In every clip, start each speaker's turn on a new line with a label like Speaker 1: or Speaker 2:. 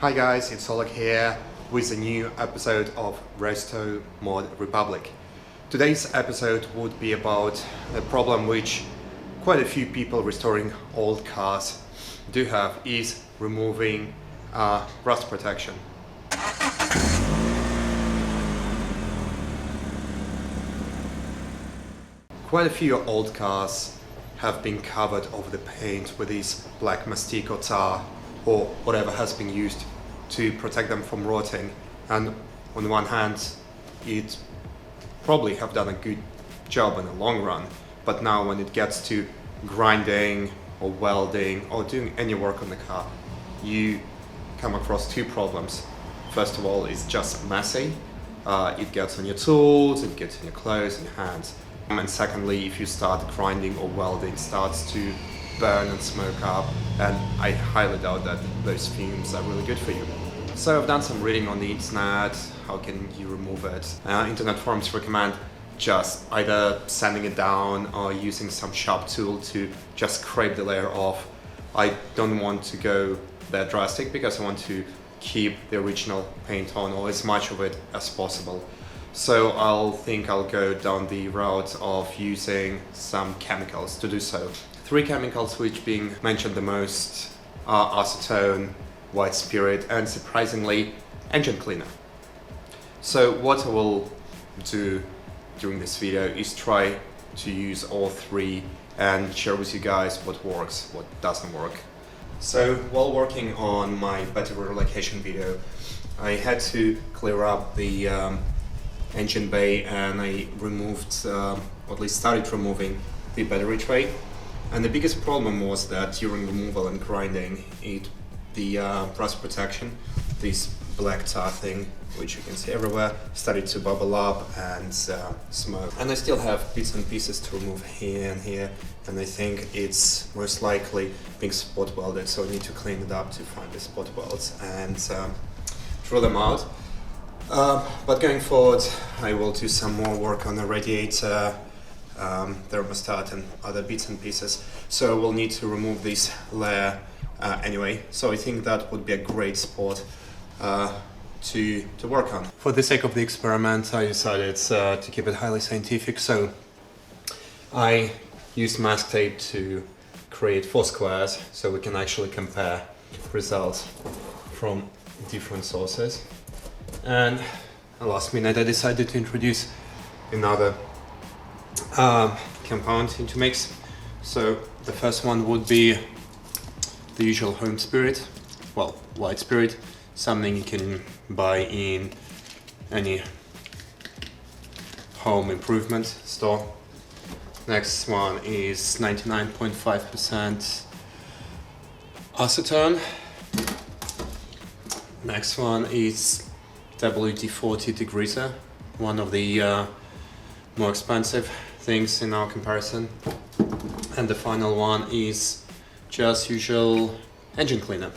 Speaker 1: Hi guys, it's Oleg here with a new episode of Resto Mod Republic. Today's episode would be about a problem which quite a few people restoring old cars do have, is removing rust protection. Quite a few old cars have been covered over the paint with this black mastic or tar or whatever has been used to protect them from rotting, and on the one hand it probably have done a good job in the long run, but now when it gets to grinding or welding or doing any work on the car, you come across two problems. First of all, it's just messy. It gets on your tools, it gets in your clothes and your hands. And secondly, if you start grinding or welding, it starts to burn and smoke up, and I highly doubt that those fumes are really good for you. So I've done some reading on the internet, how can you remove it. Internet forums recommend just either sanding it down or using some sharp tool to just scrape the layer off. I don't want to go that drastic because I want to keep the original paint on, or as much of it as possible. So I'll go down the route of using some chemicals to do so. Three chemicals which being mentioned the most are acetone, white spirit, and surprisingly, engine cleaner. So what I will do during this video is try to use all three and share with you guys what works, what doesn't work. So while working on my battery relocation video, I had to clear up the engine bay, and I removed, or at least started removing, the battery tray. And the biggest problem was that during removal and grinding, the rust protection, this black tar thing, which you can see everywhere, started to bubble up and smoke. And I still have bits and pieces to remove here and here, and I think it's most likely being spot welded, so I need to clean it up to find the spot welds and drill them out. But going forward, I will do some more work on the radiator, thermostat and other bits and pieces, so I will need to remove this layer anyway, so I think that would be a great spot to work on. For the sake of the experiment, I decided to keep it highly scientific, so I used mask tape to create 4 squares so we can actually compare results from different sources. And at the last minute I decided to introduce another compound into mix. So the first one would be the usual home spirit, well, white spirit, something you can buy in any home improvement store. Next one is 99.5% acetone. Next one is WD-40 degreaser, one of the more expensive things in our comparison. And the final one is just usual engine cleaner.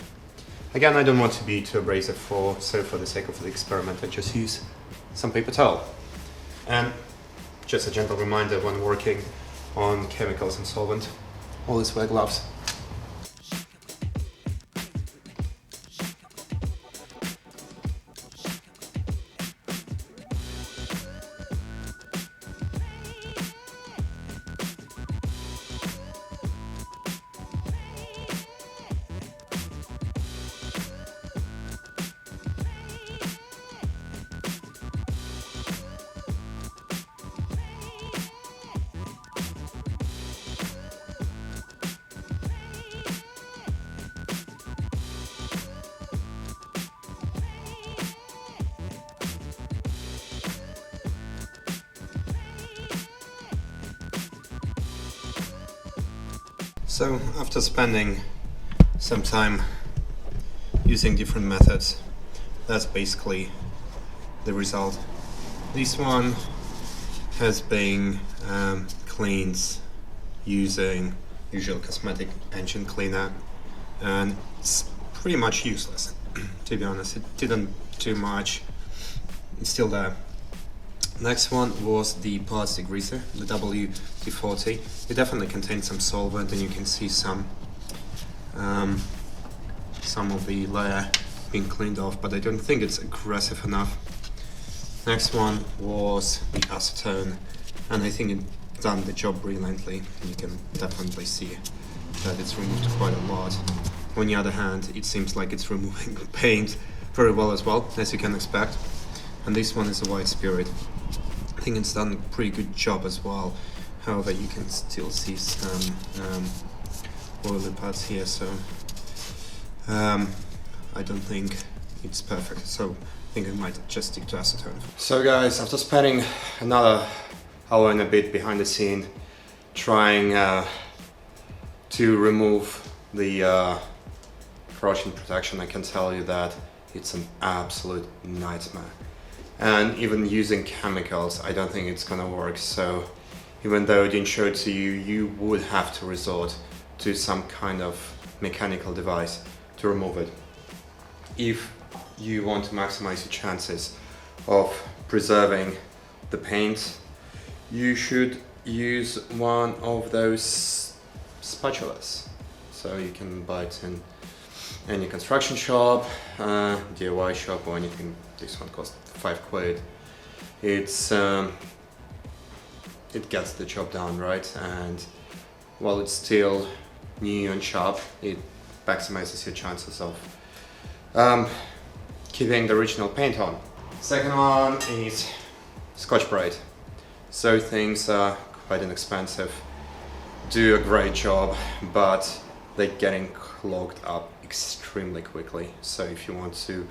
Speaker 1: Again, I don't want to be too abrasive, so for the sake of the experiment I just use some paper towel. And just a gentle reminder when working on chemicals and solvent, always wear gloves. So after spending some time using different methods, that's basically the result. This one has been cleaned using usual cosmetic engine cleaner, and it's pretty much useless. To be honest, it didn't do much. It's still there. Next one was the plastic greaser, the WD-40. It definitely contains some solvent, and you can see some of the layer being cleaned off, but I don't think it's aggressive enough. Next one was the acetone, and I think it done the job brilliantly. You can definitely see that it's removed quite a lot. On the other hand, it seems like it's removing paint very well as well, as you can expect. And this one is a white spirit. I think it's done a pretty good job as well. However, you can still see some oily parts here, so I don't think it's perfect. So I think I might just stick to acetone. So guys, after spending another hour and a bit behind the scene trying to remove the corrosion protection, I can tell you that it's an absolute nightmare. And even using chemicals, I don't think it's gonna work. So even though I didn't show it to you, you would have to resort to some kind of mechanical device to remove it. If you want to maximize your chances of preserving the paint, you should use one of those spatulas. So you can buy it in any construction shop, DIY shop or anything. This one costs £5. It gets the job done, right? And while it's still new and sharp, it maximizes your chances of keeping the original paint on. Second one is Scotch-Brite. So things are quite inexpensive, do a great job, but they're getting clogged up extremely quickly. So if you want to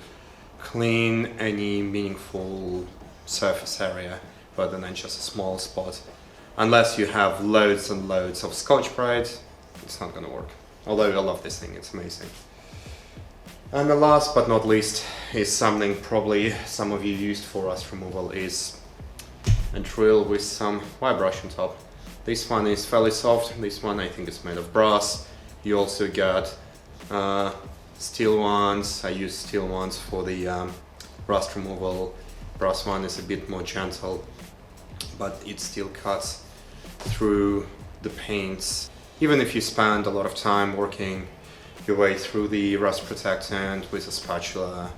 Speaker 1: clean any meaningful surface area rather than just a small spot, unless you have loads and loads of Scotch-Brite, it's not gonna work. Although I love this thing, it's amazing. And the last but not least is something probably some of you used for rust removal, is a drill with some wire brush on top. This one is fairly soft, this one I think is made of brass. You also got steel ones. I use steel ones for the rust removal. Brass one is a bit more gentle, but it still cuts through the paints. Even if you spend a lot of time working your way through the rust protectant with a spatula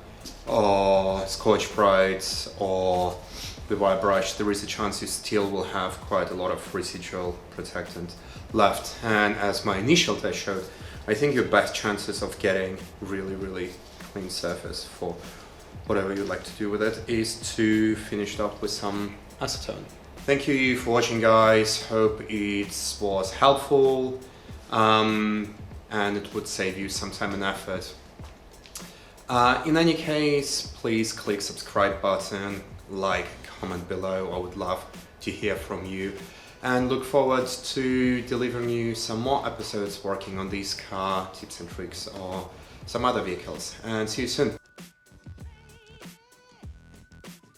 Speaker 1: or Scotch-Brite or the wire brush, there is a chance you still will have quite a lot of residual protectant left. And as my initial test showed, I think your best chances of getting really clean surface for whatever you'd like to do with it is to finish it off with some acetone. Thank you for watching, guys. Hope it was helpful and it would save you some time and effort. In any case, please click subscribe button, like, comment below. I would love to hear from you, and look forward to delivering you some more episodes working on these car tips and tricks or some other vehicles. And see you soon.